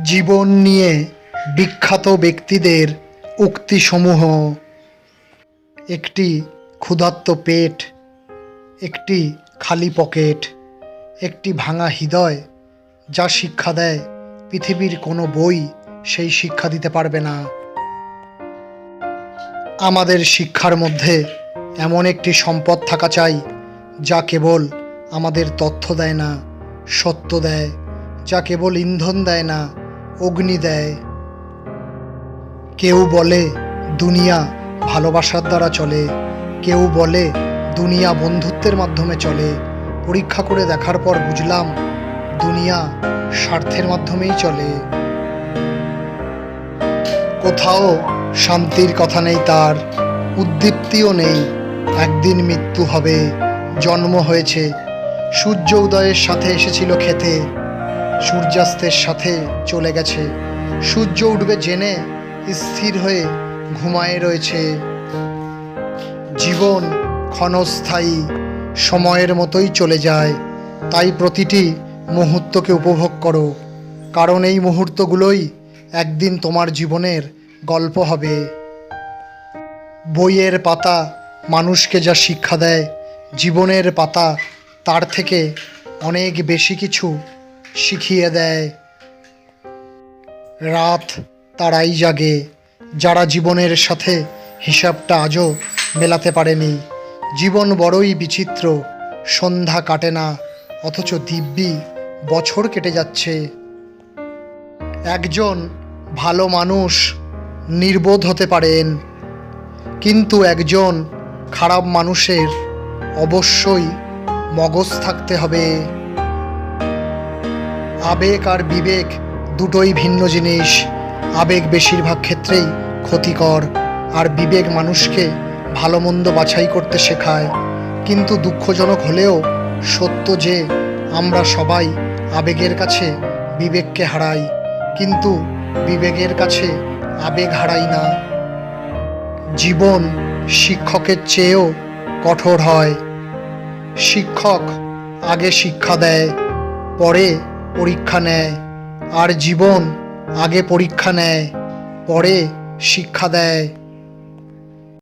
জীবন নিয়ে বিখ্যাত ব্যক্তিদের উক্তিসমূহ। একটি ক্ষুধার্ত পেট, একটি খালি পকেট, একটি ভাঙা হৃদয় যা শিক্ষা দেয় পৃথিবীর কোনো বই সেই শিক্ষা দিতে পারবে না। আমাদের শিক্ষার মধ্যে এমন একটি সম্পদ থাকা চাই যা কেবল আমাদের তথ্য দেয় না, সত্য দেয়, যা কেবল ইন্ধন দেয় না, অগ্নি দেয়। কেউ বলে দুনিয়া ভালোবাসার দ্বারা চলে, কেউ বলে দুনিয়া বন্ধুত্বের মাধ্যমে চলে। পরীক্ষা করে দেখার পর বুঝলাম দুনিয়া স্বার্থের মাধ্যমেই চলে। কোথাও শান্তির কথা নেই, তার উদ্দীপ্তিও নেই। একদিন মৃত্যু হবে, জন্ম হয়েছে, সূর্য উদয়ের সাথে এসেছিল খেতে, সূর্যাস্তের সাথে চলে গেছে। সূর্য উঠবে জেনে স্থির হয়ে ঘুমায়ে রয়েছে। জীবন ক্ষণস্থায়ী, সময়ের মতোই চলে যায়। তাই প্রতিটি মুহূর্তকে উপভোগ করো, কারণ এই মুহূর্তগুলোই একদিন তোমার জীবনের গল্প হবে। বইয়ের পাতা মানুষকে যা শিক্ষা দেয়, জীবনের পাতা তার থেকে অনেক বেশি কিছু শিখিয়ে দেয়। রাত তারাই জাগে যারা জীবনের সাথে হিসাবটা আজও মেলাতে পারেনি। জীবন বড়ই বিচিত্র, সন্ধ্যা কাটে না, অথচ দিব্যি বছর কেটে যাচ্ছে। একজন ভালো মানুষ নির্বোধ হতে পারেন, কিন্তু একজন খারাপ মানুষের অবশ্যই মগজ থাকতে হবে। আবেগ আর বিবেক দুটোই ভিন্ন জিনিস। আবেগ বেশিরভাগ ক্ষেত্রেই ক্ষতিকর, আর বিবেক মানুষকে ভালো মন্দ বাছাই করতে শেখায়। কিন্তু দুঃখজনক হলেও সত্য যে আমরা সবাই আবেগের কাছে বিবেককে হারাই, কিন্তু বিবেকের কাছে আবেগ হারাই না। জীবন শিক্ষকের চেয়েও কঠোর হয়। শিক্ষক আগে শিক্ষা দেয়, পরে পরীক্ষা নেয়, আর জীবন আগে পরীক্ষা নেয়, পরে শিক্ষা দেয়।